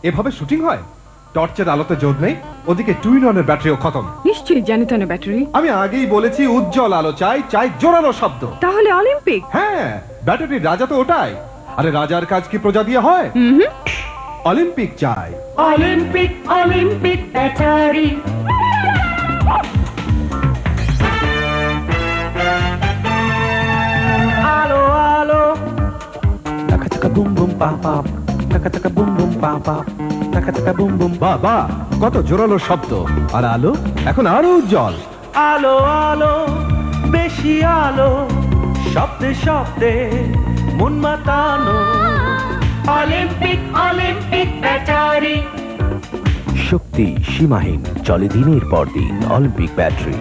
এভাবে শুটিং হয়? টর্চের আলোতে জোর নেই, ওদিকে টুইন অনের ব্যাটারিও খতম। নিশ্চয়ই জ্যানিটনের ব্যাটারি। আমি আগেই বলেছি উজ্জ্বল আলো চাই, চাই জোরালো শব্দ। তাহলে অলিম্পিক। হ্যাঁ, ব্যাটারির রাজা তো ওটাই। আরে রাজার কাজ কি প্রজা দিয়ে হয়? অলিম্পিক চাই। Olympic Olympic battery. আলো আলো taka taka boom boom pa pa taka taka boom boom pa pa taka taka boom boom বাহ বাহ, কত জোরালো শব্দ। আর আলো এখন আরো উজ্জ্বল। আলো আলো বেশি আলো শব্দে শব্দে মন মাতানো অলিম্পিক অলিম্পিক ব্যাটারি। শক্তি সীমাহীন চলে দিনের পর দিন অলিম্পিক ব্যাটারি।